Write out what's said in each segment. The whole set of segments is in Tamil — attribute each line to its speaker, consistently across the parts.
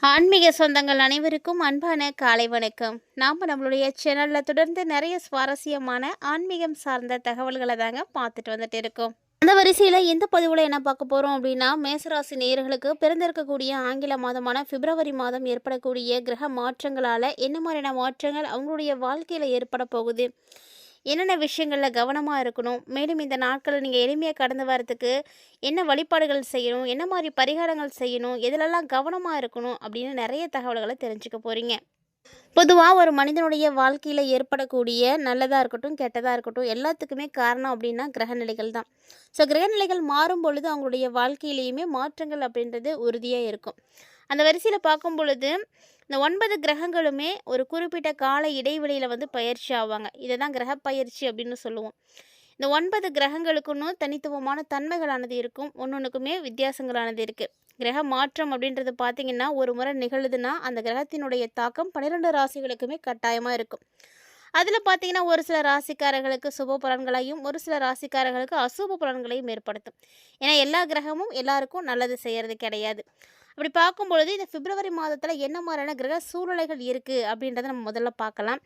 Speaker 1: ஆன்மீக சொந்தங்கள் அனைவருக்கும் அன்பான காலை வணக்கம். நாம் நம்மளுடைய சேனலில் தொடர்ந்து நிறைய சுவாரஸ்யமான ஆன்மீகம் சார்ந்த தகவல்களை தாங்க பார்த்துட்டு வந்துட்டு இருக்கோம். அந்த வரிசையில் இந்த பதிவில் என்ன பார்க்க போகிறோம் அப்படின்னா, மேசராசி நேயர்களுக்கு பிறந்திருக்கக்கூடிய ஆங்கில மாதமான பிப்ரவரி மாதம் ஏற்படக்கூடிய கிரக மாற்றங்களால் என்ன மாதிரியான மாற்றங்கள் அவங்களுடைய வாழ்க்கையில் ஏற்பட போகுது, என்னென்ன விஷயங்களில் கவனமாக இருக்கணும், மேலும் இந்த நாட்களை நீங்கள் எளிமையாக கடந்து வரத்துக்கு என்ன வழிபாடுகள் செய்யணும், என்ன மாதிரி பரிகாரங்கள் செய்யணும், எதிலெல்லாம் கவனமாக இருக்கணும் அப்படின்னு நிறைய தகவல்களை தெரிஞ்சுக்க போகிறீங்க. பொதுவாக ஒரு மனிதனுடைய வாழ்க்கையில் ஏற்படக்கூடிய நல்லதாக இருக்கட்டும் கெட்டதாக இருக்கட்டும் எல்லாத்துக்குமே காரணம் அப்படின்னா கிரகநிலைகள் தான். ஸோ கிரகநிலைகள் மாறும் பொழுது அவங்களுடைய வாழ்க்கையிலையுமே மாற்றங்கள் அப்படின்றது உறுதியாக இருக்கும். அந்த வரிசையில் பார்க்கும் பொழுது இந்த 9 கிரகங்களுமே ஒரு குறிப்பிட்ட கால இடைவெளியில் வந்து பயிற்சி ஆவாங்க. இதை தான் கிரக பயிற்சி அப்படின்னு சொல்லுவோம். இந்த 9 கிரகங்களுக்குன்னு தனித்துவமான தன்மைகளானது இருக்கும், ஒன்னொன்றுக்குமே வித்தியாசங்களானது இருக்குது. கிரக மாற்றம் அப்படின்றது பார்த்திங்கன்னா ஒரு முறை நிகழுதுன்னா அந்த கிரகத்தினுடைய தாக்கம் 12 ராசிகளுக்குமே கட்டாயமாக இருக்கும். அதில் பார்த்திங்கன்னா ஒரு சில ராசிக்காரர்களுக்கு சுப பலன்களையும் ஒரு சில ராசிக்காரர்களுக்கு அசுப பலன்களையும் ஏற்படுத்தும். ஏன்னா எல்லா கிரகமும் எல்லாருக்கும் நல்லது செய்கிறது கிடையாது. அப்படி பார்க்கும்பொழுது இந்த பிப்ரவரி மாதத்தில் என்ன மாதிரியான கிரக சூழ்நிலைகள் இருக்குது அப்படின்றத நம்ம முதல்ல பார்க்கலாம்.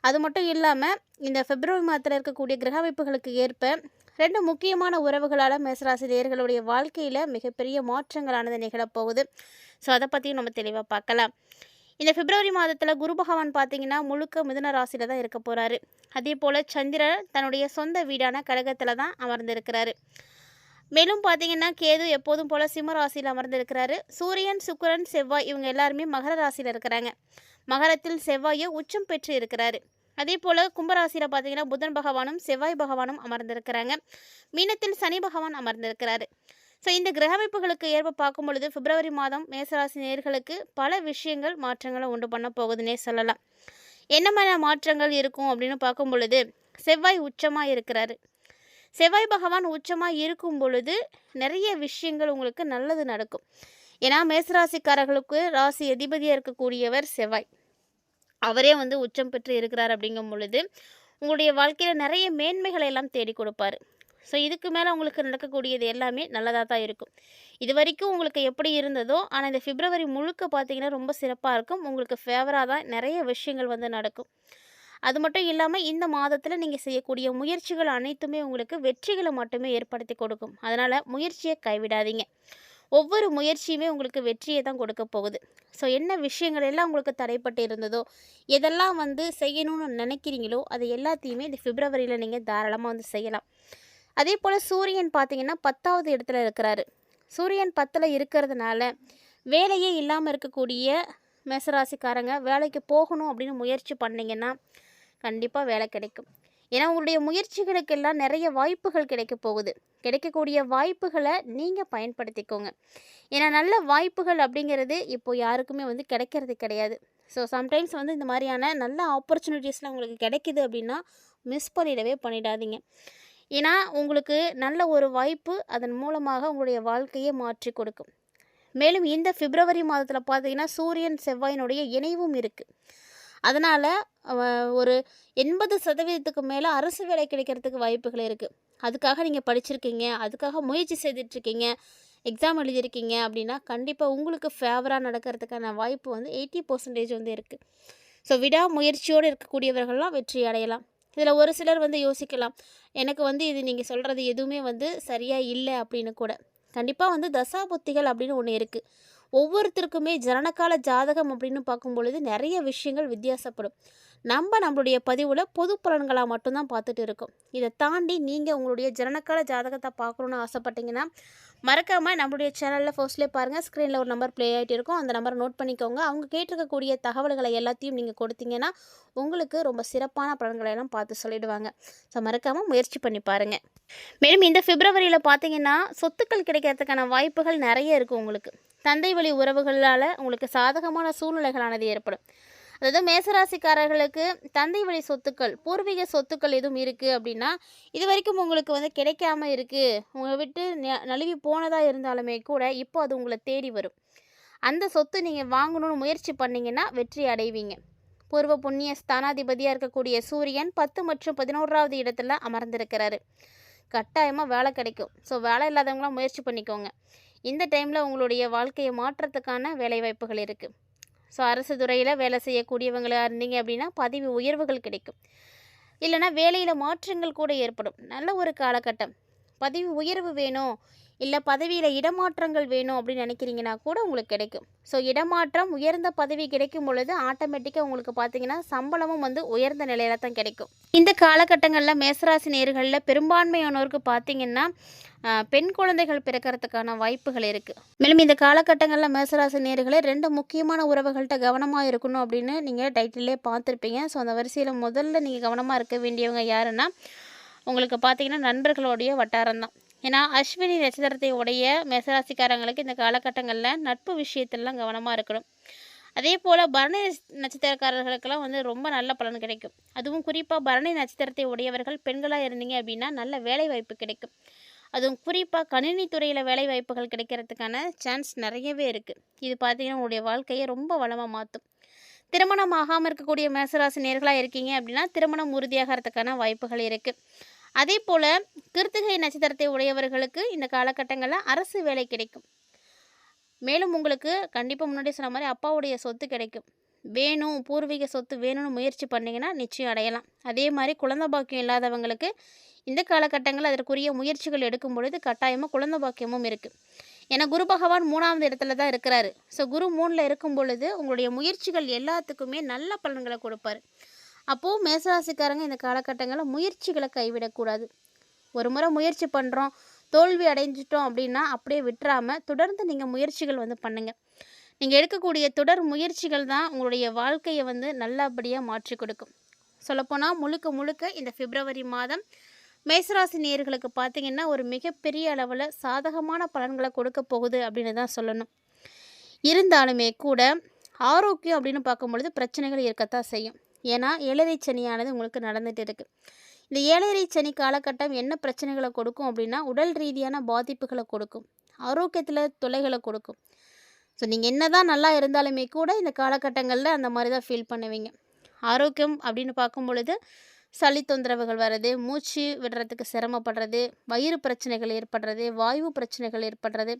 Speaker 1: அது மட்டும் இல்லாமல் இந்த பிப்ரவரி மாதத்தில் இருக்கக்கூடிய கிரக அமைப்புகளுக்கு ஏற்ப 2 முக்கியமான உறவுகளால் மேசராசி நேயர்களுடைய வாழ்க்கையில் மிகப்பெரிய மாற்றங்களானது நிகழப்போகுது. ஸோ அதை பற்றியும் நம்ம தெளிவாக பார்க்கலாம். இந்த பிப்ரவரி மாதத்தில் குரு பகவான் பார்த்திங்கன்னா முழுக்க மிதுன ராசியில் தான் இருக்க போகிறாரு. அதே போல் சந்திரன் தன்னுடைய சொந்த வீடான கடகத்தில் தான் அமர்ந்திருக்கிறாரு. மேலும் பார்த்திங்கன்னா கேது எப்போதும் போல் சிம்ம ராசியில் அமர்ந்திருக்கிறாரு. சூரியன், சுக்கிரன், செவ்வாய் இவங்க எல்லாருமே மகர ராசியில் இருக்கிறாங்க. மகரத்தில் செவ்வாயை உச்சம் பெற்று இருக்கிறாரு. அதே போல் கும்பராசியில் பார்த்திங்கன்னா புதன் பகவானும் செவ்வாய் பகவானும் அமர்ந்திருக்கிறாங்க. மீனத்தில் சனி பகவான் அமர்ந்திருக்கிறாரு. ஸோ இந்த கிரக அமைப்புகளுக்கு ஏற்ப பார்க்கும் பொழுது பிப்ரவரி மாதம் மேசராசி நேயர்களுக்கு பல விஷயங்கள் மாற்றங்களை உண்டு பண்ண போகுதுன்னே சொல்லலாம். என்ன மாதிரியான மாற்றங்கள் இருக்கும் அப்படின்னு பார்க்கும் பொழுது, செவ்வாய் உச்சமாக இருக்கிறாரு. செவ்வாய் பகவான் உச்சமாக இருக்கும் பொழுது நிறைய விஷயங்கள் உங்களுக்கு நல்லது நடக்கும். ஏன்னா மேசராசிக்காரர்களுக்கு ராசி அதிபதியாக இருக்கக்கூடியவர் செவ்வாய். அவரே வந்து உச்சம் பெற்று இருக்கிறார். அப்படிங்கும் பொழுது உங்களுடைய வாழ்க்கையில் நிறைய மேன்மைகளை எல்லாம் தேடி கொடுப்பாரு. ஸோ இதுக்கு மேலே உங்களுக்கு நடக்கக்கூடியது எல்லாமே நல்லதாக தான் இருக்கும். இது வரைக்கும் உங்களுக்கு எப்படி இருந்ததோ, ஆனால் இந்த பிப்ரவரி முழுக்க பார்த்திங்கன்னா ரொம்ப சிறப்பாக இருக்கும். உங்களுக்கு ஃபேவராக தான் நிறைய விஷயங்கள் வந்து நடக்கும். அது மட்டும் இல்லாமல் இந்த மாதத்தில் நீங்கள் செய்யக்கூடிய முயற்சிகள் அனைத்துமே உங்களுக்கு வெற்றிகளை மட்டுமே ஏற்படுத்தி கொடுக்கும். அதனால் முயற்சியை கைவிடாதீங்க. ஒவ்வொரு முயற்சியுமே உங்களுக்கு வெற்றியை தான் கொடுக்க போகுது. ஸோ என்ன விஷயங்கள் எல்லாம் உங்களுக்கு தடைப்பட்டு இருந்ததோ, எதெல்லாம் வந்து செய்யணும்னு நினைக்கிறீங்களோ அது எல்லாத்தையுமே இந்த பிப்ரவரியில் நீங்கள் தாராளமாக வந்து செய்யலாம். அதே போல் சூரியன் பார்த்திங்கன்னா 10வது இடத்துல இருக்கிறாரு. சூரியன் 10ல் இருக்கிறதுனால வேலையே இல்லாமல் இருக்கக்கூடிய மேசராசிக்காரங்க வேலைக்கு போகணும் அப்படின்னு முயற்சி பண்ணிங்கன்னா கண்டிப்பாக வேலை கிடைக்கும். ஏன்னா உங்களுடைய முயற்சிகளுக்கெல்லாம் நிறைய வாய்ப்புகள் கிடைக்க போகுது. கிடைக்கக்கூடிய வாய்ப்புகளை நீங்கள் பயன்படுத்திக்கோங்க. ஏன்னா நல்ல வாய்ப்புகள் அப்படிங்கிறது இப்போ யாருக்குமே வந்து கிடைக்கிறது கிடையாது. ஸோ சம்டைம்ஸ் வந்து இந்த மாதிரியான நல்ல ஆப்பர்ச்சுனிட்டிஸ்லாம் உங்களுக்கு கிடைக்கிது அப்படின்னா மிஸ் பண்ணிடாதீங்க. ஏன்னா உங்களுக்கு நல்ல ஒரு வாய்ப்பு அதன் மூலமாக உங்களுடைய வாழ்க்கையை மாற்றி கொடுக்கும். மேலும் இந்த பிப்ரவரி மாதத்தில் பார்த்தீங்கன்னா சூரியன் செவ்வாயினுடைய இணைவும் இருக்குது. அதனால் ஒரு 80% மேலே அரசு வேலை கிடைக்கிறதுக்கு வாய்ப்புகள் இருக்குது. அதுக்காக நீங்கள் படிச்சிருக்கீங்க, அதுக்காக முயற்சி செய்துட்ருக்கீங்க, எக்ஸாம் எழுதியிருக்கீங்க அப்படின்னா கண்டிப்பாக உங்களுக்கு ஃபேவராக நடக்கிறதுக்கான வாய்ப்பு வந்து 80% வந்து இருக்குது. ஸோ விடாமுயற்சியோடு இருக்கக்கூடியவர்கள்லாம் வெற்றி அடையலாம். இதில் ஒரு சிலர் வந்து யோசிக்கலாம், எனக்கு வந்து இது நீங்கள் சொல்கிறது எதுவுமே வந்து சரியாக இல்லை அப்படின்னு கூட. கண்டிப்பாக வந்து தசாபுத்திகள் அப்படின்னு ஒன்று இருக்குது. ஒவ்வொருத்தருக்குமே ஜனனகால ஜாதகம் அப்படின்னு பார்க்கும் பொழுது நிறைய விஷயங்கள் வித்தியாசப்படும். நம்மளுடைய பதிவில் பொது பலன்களாக மட்டும்தான் பார்த்துட்டு இருக்கோம். இதை தாண்டி நீங்கள் உங்களுடைய ஜனனகால ஜாதகத்தை பார்க்கணுன்னு ஆசைப்பட்டீங்கன்னா மறக்காமல் நம்மளுடைய சேனலில் ஃபர்ஸ்ட்லேயே பாருங்கள், ஸ்க்ரீனில் ஒரு நம்பர் ப்ளே ஆகிட்டு இருக்கும். அந்த நம்பரை நோட் பண்ணிக்கோங்க. அவங்க கேட்டிருக்கக்கூடிய தகவல்களை எல்லாத்தையும் நீங்கள் கொடுத்தீங்கன்னா உங்களுக்கு ரொம்ப சிறப்பான பலன்களை எல்லாம் பார்த்து சொல்லிடுவாங்க. ஸோ மறக்காமல் முயற்சி பண்ணி பாருங்கள். மேலும் இந்த பிப்ரவரியில் பார்த்தீங்கன்னா சொத்துக்கள் கிடைக்கிறதுக்கான வாய்ப்புகள் நிறைய இருக்குது. உங்களுக்கு தந்தை வழி உறவுகளால் உங்களுக்கு சாதகமான சூழ்நிலைகளானது ஏற்படும். அதாவது மேசராசிக்காரர்களுக்கு தந்தை வழி சொத்துக்கள், பூர்வீக சொத்துக்கள் எதுவும் இருக்குது அப்படின்னா இது வரைக்கும் உங்களுக்கு வந்து கிடைக்காம இருக்குது, உங்களை விட்டு நழுவி போனதாக இருந்தாலுமே கூட இப்போ அது உங்களை தேடி வரும். அந்த சொத்து நீங்கள் வாங்கணும்னு முயற்சி பண்ணிங்கன்னா வெற்றி அடைவீங்க. பூர்வ புண்ணிய ஸ்தானாதிபதியாக இருக்கக்கூடிய சூரியன் 10 மற்றும் 11வது இடத்துல அமர்ந்திருக்கிறாரு. கட்டாயமாக வேலை கிடைக்கும். ஸோ வேலை இல்லாதவங்களாம் முயற்சி பண்ணிக்கோங்க. இந்த டைமில் உங்களுடைய வாழ்க்கையை மாற்றத்துக்கான வேலைவாய்ப்புகள் இருக்குது. ஸோ அரசு துறையில் வேலை செய்யக்கூடியவங்களாக இருந்தீங்க அப்படின்னா பதவி உயர்வுகள் கிடைக்கும். இல்லைனா வேலையில் மாற்றங்கள் கூட ஏற்படும். நல்ல ஒரு காலகட்டம். பதவி உயர்வு வேணும், இல்லை பதவியில் இடமாற்றங்கள் வேணும் அப்படின்னு நினைக்கிறீங்கன்னா கூட உங்களுக்கு கிடைக்கும். ஸோ இடமாற்றம், உயர்ந்த பதவி கிடைக்கும் பொழுது ஆட்டோமேட்டிக்காக உங்களுக்கு பார்த்தீங்கன்னா சம்பளமும் வந்து உயர்ந்த நிலையில தான் கிடைக்கும். இந்த காலகட்டங்களில் மேசராசி நேயர்களில் பெரும்பான்மையானோருக்கு பார்த்தீங்கன்னா பெண் குழந்தைகள் பிறக்கிறதுக்கான வாய்ப்புகள் இருக்குது. மேலும் இந்த காலகட்டங்களில் மேசராசி நேயர்களே 2 முக்கியமான உறவுகள்கிட்ட கவனமாக இருக்கணும் அப்படின்னு நீங்கள் டைட்டிலே பார்த்துருப்பீங்க. ஸோ அந்த வரிசையில் முதல்ல நீங்கள் கவனமாக இருக்க வேண்டியவங்க யாருன்னா உங்களுக்கு பார்த்தீங்கன்னா நண்பர்களுடைய வட்டாரம் தான். ஏன்னா அஸ்வினி நட்சத்திரத்தை உடைய மேசராசிக்காரங்களுக்கு இந்த காலகட்டங்களில் நட்பு விஷயத்திலலாம் கவனமாக இருக்கணும். அதே போல் பரணி நட்சத்திரக்காரர்களுக்கெல்லாம் வந்து ரொம்ப நல்ல பலன் கிடைக்கும். அதுவும் குறிப்பாக பரணி நட்சத்திரத்தை உடையவர்கள் பெண்களாக இருந்தீங்க அப்படின்னா நல்ல வேலை வாய்ப்பு கிடைக்கும். அதுவும் குறிப்பாக கணினி துறையில் வேலை வாய்ப்புகள் கிடைக்கிறதுக்கான சான்ஸ் நிறையவே இருக்குது. இது பார்த்திங்கன்னா உங்களுடைய வாழ்க்கையை ரொம்ப வளமாக மாற்றும். திருமணம் ஆகாமல் இருக்கக்கூடிய மேசராசி நேர்களாக இருக்கீங்க அப்படின்னா திருமணம் உறுதியாகிறதுக்கான வாய்ப்புகள் இருக்குது. அதே போல் கிருத்திகை நட்சத்திரத்தை உடையவர்களுக்கு இந்த காலகட்டங்களில் அரசு வேலை கிடைக்கும். மேலும் உங்களுக்கு கண்டிப்பாக முன்னாடி சொன்ன மாதிரி அப்பாவுடைய சொத்து கிடைக்கும். வேணும், பூர்வீக சொத்து வேணும்னு முயற்சி பண்ணிங்கன்னா நிச்சயம் அடையலாம். அதே மாதிரி குழந்தை பாக்கியம் இல்லாதவங்களுக்கு இந்த காலகட்டங்களில் அதற்குரிய முயற்சிகள் எடுக்கும் பொழுது கட்டாயமாக குழந்தை பாக்கியமும் இருக்குது. ஏன்னா குரு பகவான் 3ஆவது இடத்துல தான் இருக்கிறாரு. ஸோ குரு 3ல் இருக்கும் பொழுது உங்களுடைய முயற்சிகள் எல்லாத்துக்குமே நல்ல பலன்களை கொடுப்பார். அப்போது மேசராசிக்காரங்க இந்த காலகட்டங்களில் முயற்சிகளை கைவிடக்கூடாது. ஒரு முறை முயற்சி பண்ணுறோம், தோல்வி அடைஞ்சிட்டோம் அப்படின்னா அப்படியே விட்டுறாமல் தொடர்ந்து நீங்கள் முயற்சிகள் வந்து பண்ணுங்கள். நீங்கள் எடுக்கக்கூடிய தொடர் முயற்சிகள் தான் உங்களுடைய வாழ்க்கையை வந்து நல்லபடியாக மாற்றி கொடுக்கும். சொல்லப்போனால் முழுக்க முழுக்க இந்த பிப்ரவரி மாதம் மேசராசி நேயர்களுக்கு பார்த்திங்கன்னா ஒரு மிகப்பெரிய அளவில் சாதகமான பலன்களை கொடுக்க போகுது அப்படின்னு தான் சொல்லணும். இருந்தாலுமே கூட ஆரோக்கியம் அப்படின்னு பார்க்கும்பொழுது பிரச்சனைகள் இருக்கத்தான் செய்யும். ஏன்னா ஏழரை சனியானது உங்களுக்கு நடந்துகிட்டு இருக்குது. இந்த ஏழரை சனி காலகட்டம் என்ன பிரச்சனைகளை கொடுக்கும் அப்படின்னா உடல் ரீதியான பாதிப்புகளை கொடுக்கும், ஆரோக்கியத்தில் தொல்லைகளை கொடுக்கும். ஸோ நீங்கள் என்ன தான் நல்லா இருந்தாலுமே கூட இந்த காலகட்டங்களில் அந்த மாதிரி தான் ஃபீல் பண்ணுவீங்க. ஆரோக்கியம் அப்படின்னு பார்க்கும் பொழுது சளி தொந்தரவுகள் வர்றது, மூச்சு விடுறதுக்கு சிரமப்படுறது, வயிறு பிரச்சனைகள் ஏற்படுறது, வாயு பிரச்சனைகள் ஏற்படுறது,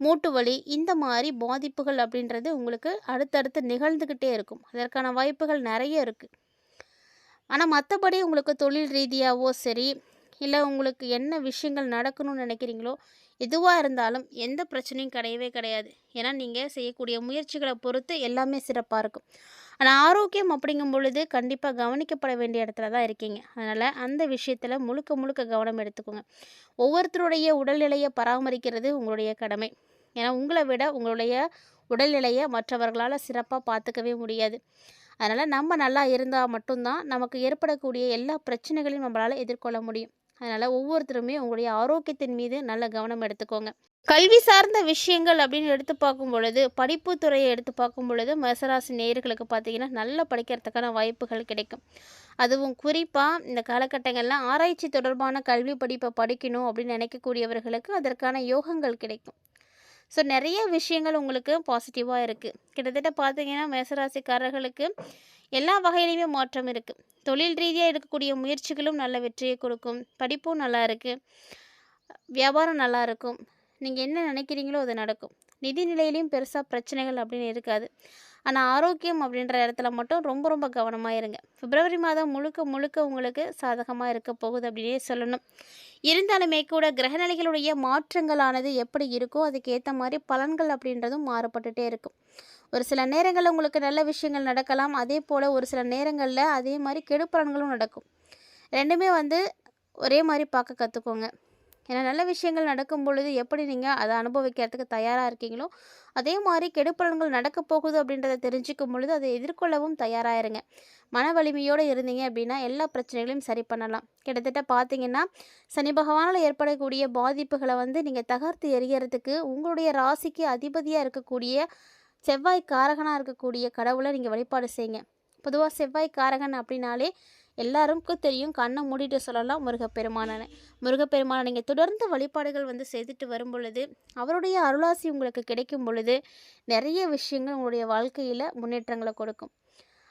Speaker 1: மூட்டு வலி, இந்த மாதிரி பாதிப்புகள் அப்படின்றது உங்களுக்கு அடுத்தடுத்து நிகழ்ந்துக்கிட்டே இருக்கும். அதற்கான வாய்ப்புகள் நிறைய இருக்குது. ஆனால் மற்றபடி உங்களுக்கு தொழில் ரீதியாகவோ சரி, இல்லை உங்களுக்கு என்ன விஷயங்கள் நடக்கணும்னு நினைக்கிறீங்களோ எதுவாக இருந்தாலும் எந்த பிரச்சனையும் கிடையவே கிடையாது. ஏன்னா நீங்கள் செய்யக்கூடிய முயற்சிகளை பொறுத்து எல்லாமே சிறப்பாக இருக்கும். ஆனால் ஆரோக்கியம் அப்படிங்கும் பொழுது கண்டிப்பாக கவனிக்கப்பட வேண்டிய இடத்துல தான் இருக்கீங்க. அதனால் அந்த விஷயத்தில் முழுக்க முழுக்க கவனம் எடுத்துக்கோங்க. ஒவ்வொருத்தருடைய உடல்நிலையை பராமரிக்கிறது உங்களுடைய கடமை. ஏன்னா உங்களை விட உங்களுடைய உடல்நிலையை மற்றவர்களால் சிறப்பாக பார்த்துக்கவே முடியாது. அதனால் நம்ம நல்லா இருந்தால் மட்டும்தான் நமக்கு ஏற்படக்கூடிய எல்லா பிரச்சனைகளையும் நம்மளால் எதிர்கொள்ள முடியும். அதனால் ஒவ்வொருத்தருமே உங்களுடைய ஆரோக்கியத்தின் மீது நல்ல கவனம் எடுத்துக்கோங்க. கல்வி சார்ந்த விஷயங்கள் அப்படின்னு எடுத்து பார்க்கும் பொழுது, படிப்பு துறையை எடுத்து பார்க்கும் பொழுது மேசராசி நேயர்களுக்கு பார்த்திங்கன்னா நல்லா படிக்கிறதுக்கான வாய்ப்புகள் கிடைக்கும். அதுவும் குறிப்பாக இந்த காலகட்டங்களில் ஆராய்ச்சி தொடர்பான கல்வி படிப்பை படிக்கணும் அப்படின்னு நினைக்கக்கூடியவர்களுக்கு அதற்கான யோகங்கள் கிடைக்கும். ஸோ நிறைய விஷயங்கள் உங்களுக்கு பாசிட்டிவாக இருக்குது. கிட்டத்தட்ட பார்த்திங்கன்னா மேசராசிக்காரர்களுக்கு எல்லா வகையிலையுமே மாற்றம் இருக்குது. தொழில் ரீதியாக இருக்கக்கூடிய முயற்சிகளும் நல்ல வெற்றியை கொடுக்கும். படிப்பும் நல்லா இருக்குது, வியாபாரம் நல்லா இருக்கும், நீங்கள் என்ன நினைக்கிறீங்களோ அது நடக்கும். நிதி நிலையிலையும் பெருசாக பிரச்சனைகள் அப்படின்னு இருக்காது. ஆனால் ஆரோக்கியம் அப்படின்ற இடத்துல மட்டும் ரொம்ப ரொம்ப கவனமாக இருங்க. பிப்ரவரி மாதம் முழுக்க முழுக்க உங்களுக்கு சாதகமாக இருக்க போகுது அப்படின்னே சொல்லணும். இருந்தாலுமே கூட கிரகநிலைகளுடைய மாற்றங்களானது எப்படி இருக்கோ அதுக்கேற்ற மாதிரி பலன்கள் அப்படின்றதும் மாறுபட்டுகிட்டே இருக்கும். ஒரு சில நேரங்களில் உங்களுக்கு நல்ல விஷயங்கள் நடக்கலாம், அதே போல் ஒரு சில நேரங்களில் அதே மாதிரி கெடுப்பலன்களும் நடக்கும். ரெண்டுமே வந்து ஒரே மாதிரி பார்க்க கற்றுக்கோங்க. ஏன்னா நல்ல விஷயங்கள் நடக்கும் பொழுது எப்படி நீங்கள் அதை அனுபவிக்கிறதுக்கு தயாராக இருக்கீங்களோ அதே மாதிரி கெடுப்பலன்கள் நடக்க போகுது அப்படின்றத தெரிஞ்சுக்கும் பொழுது அதை எதிர்கொள்ளவும் தயாராக இருங்க. மன வலிமையோடு இருந்தீங்க அப்படின்னா எல்லா பிரச்சனைகளையும் சரி பண்ணலாம். கிட்டத்தட்ட பார்த்தீங்கன்னா சனி பகவானால் ஏற்படக்கூடிய பாதிப்புகளை வந்து நீங்கள் தகர்த்து எறிகிறதுக்கு உங்களுடைய ராசிக்கு அதிபதியாக இருக்கக்கூடிய செவ்வாய் காரகனாக இருக்கக்கூடிய கடவுளை நீங்கள் வழிபாடு செய்யுங்க. பொதுவாக செவ்வாய் காரகன் அப்படின்னாலே எல்லாருக்கும் தெரியும், கண்ணை மூடிட்டு சொல்லலாம் முருகப்பெருமானை நீங்கள் தொடர்ந்து வழிபாடுகள் வந்து செய்துட்டு வரும் பொழுது அவருடைய அருளாசி உங்களுக்கு கிடைக்கும் பொழுது நிறைய விஷயங்கள் உங்களுடைய வாழ்க்கையில் முன்னேற்றங்களை கொடுக்கும்.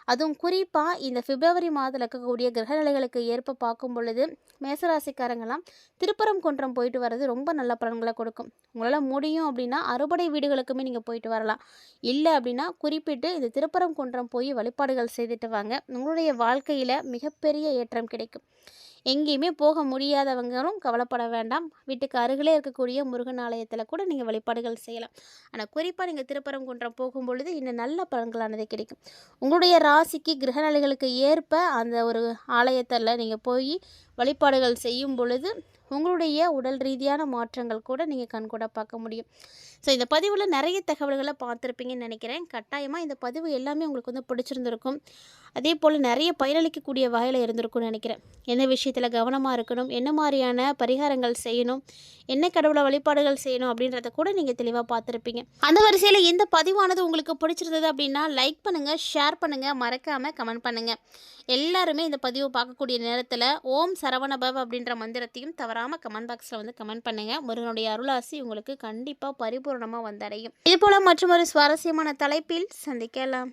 Speaker 1: அதுவும் குறிப்பாக இந்த பிப்ரவரி மாதத்தில் இருக்கக்கூடிய கிரகநிலைகளுக்கு ஏற்ப பார்க்கும் பொழுது மேசராசிக்காரங்களாம் திருப்பரங்குன்றம் போயிட்டு வர்றது ரொம்ப நல்ல பலன்களை கொடுக்கும். உங்களால் முடியும் அப்படின்னா அறுபடை வீடுகளுக்குமே நீங்கள் போயிட்டு வரலாம். இல்லை அப்படின்னா குறிப்பிட்டு இந்த திருப்பரங்குன்றம் போய் வழிபாடுகள் செய்துட்டு வாங்க. உங்களுடைய வாழ்க்கையில் மிகப்பெரிய ஏற்றம் கிடைக்கும். எங்கேயுமே போக முடியாதவங்களும் கவலைப்பட வேண்டாம். வீட்டுக்கு அருகிலே இருக்கக்கூடிய முருகன் ஆலயத்தில் கூட நீங்கள் வழிபாடுகள் செய்யலாம். ஆனால் குறிப்பாக நீங்கள் திருப்பரங்குன்றம் போகும்பொழுது இன்னும் நல்ல பலன்களானது கிடைக்கும். உங்களுடைய ராசிக்கு கிரகநிலைகளுக்கு ஏற்ப அந்த ஒரு ஆலயத்தில் நீங்கள் போய் வழிபாடுகள் செய்யும் பொழுது உங்களுடைய உடல் ரீதியான மாற்றங்கள் கூட நீங்கள் கண்கூட பார்க்க முடியும். ஸோ இந்த பதிவில் நிறைய தகவல்களை பார்த்துருப்பீங்கன்னு நினைக்கிறேன். கட்டாயமாக இந்த பதிவு எல்லாமே உங்களுக்கு வந்து பிடிச்சிருந்துருக்கும். அதே போல் நிறைய பயனளிக்கக்கூடிய வகையில் இருந்திருக்கும்னு நினைக்கிறேன். என்ன விஷயத்தில் கவனமாக இருக்கணும், என்ன மாதிரியான பரிகாரங்கள் செய்யணும், என்ன கடவுளை வழிபாடுகள் செய்யணும் அப்படின்றத கூட நீங்கள் தெளிவாக பார்த்துருப்பீங்க. அந்த வரிசையில் இந்த பதிவானது உங்களுக்கு பிடிச்சிருந்தது அப்படின்னா லைக் பண்ணுங்கள், ஷேர் பண்ணுங்கள், மறக்காமல் கமெண்ட் பண்ணுங்கள். எல்லாருமே இந்த பதிவை பார்க்கக்கூடிய நேரத்தில் ஓம் சரவணபவ் அப்படின்ற மந்திரத்தையும் தவறாமல் கமெண்ட் பாக்ஸில் வந்து கமெண்ட் பண்ணுங்கள். முருகனுடைய அருளாசி உங்களுக்கு கண்டிப்பாக பரிபூர்ணமாக வந்தடையும். இதுபோல் மற்றொரு சுவாரஸ்யமான தலைப்பில் சந்திக்கலாம்.